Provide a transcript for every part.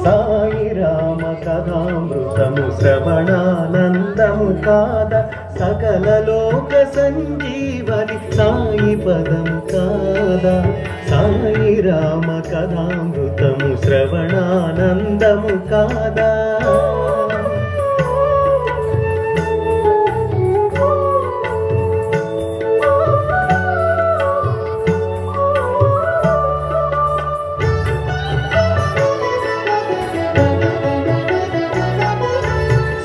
సాయి రామ కథామృతము శ్రవణానందము కాద సకల లోక సంజీవని సాయి పదము కాదా సాయి రామ కథామృతము శ్రవణానందము కాదా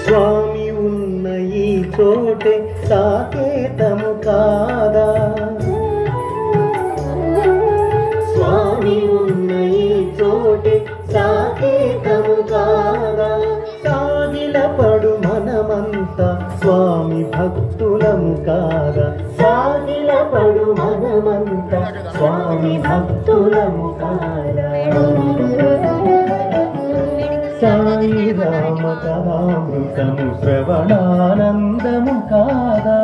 స్వామి ఉన్న ఈ చోటే సాకేతము కాదా స్వామి ఉన్న ఈ చోటే సాకేతము కాదా సాగిలపడు మనమంతా స్వామి భక్తులము కాదా సాగిలపడు మనమంతా స్వామి భక్తులము కాదా సాయి రామ కథామృతము శ్రవణానందము కాదా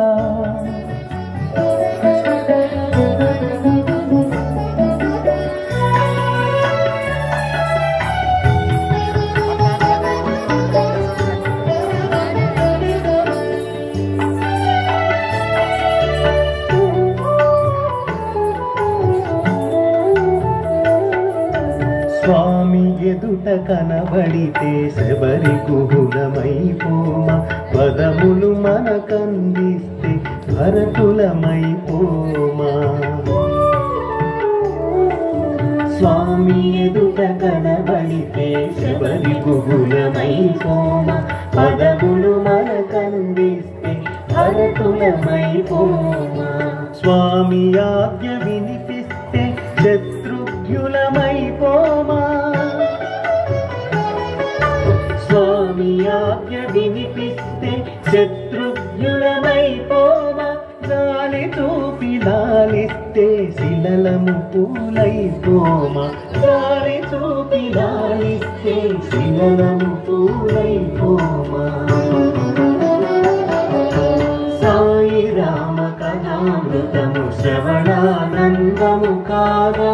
స్వామి ఎదుట కనబడితే శబరి కుహులమైపోమా పదములు మనకందిస్తే భరతులమైపోమా స్వామి ఎదుట కనబడితే శబరి కుహులమైపోమా పదములు మనకందిస్తే భరతులమైపోమా స్వామి ఆజ్ఞ వినిపిస్తే శత్రుఘ్నులమైపోమా స్వామి ఆజ్ఞ వినిపిస్తే శత్రుఘ్నులమైపోమా గాలి చూపి లాలిస్తే శిలలము పూలైపోమా గాలి చూపి లాలిస్తే శిలలము పూలైపోమా సాయి రామ కథామృతము శ్రవణానందము కాదా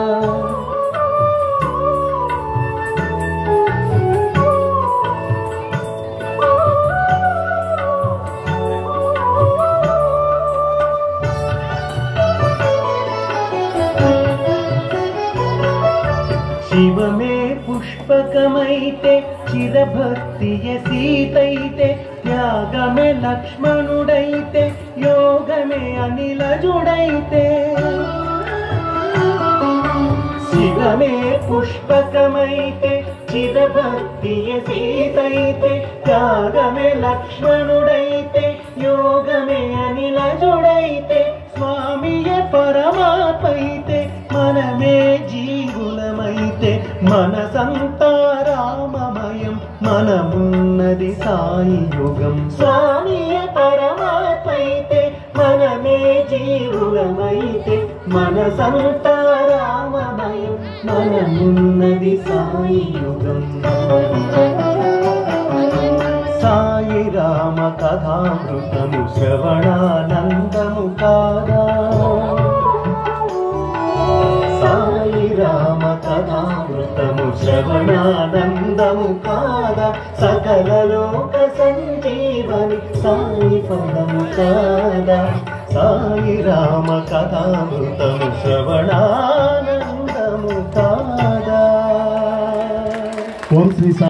శివమే పుష్పకమైతే చిరభక్తియ సీతైతే త్యాగమే లక్ష్మణుడైతే యోగమే అనిలజుడైతే శివమే పుష్పకమైతే చిరభక్తియ సీతైతే త్యాగమే లక్ష్మణుడైతే యోగమే అనిలజుడైతే స్వామియ పరమాత్మైతే మనమే జీవులమైతే మనసంతా రామమయం మనమున్నది సాయి యుగం స్వామియ పరమాత్మైతే మనమే జీవులమైతే మనసంతా రామమయం మనమున్నది సాయి యుగం సాయి రామ కథామృతము శ్రవణానందము కాదా సాయి రామ కథామృతము శ్రవణానందము కాదా సకల లోక సంజీవని సాయి పదము కాదా సాయి రామ కథామృతము శ్రవణానందము కాదా ఓం శ్రీ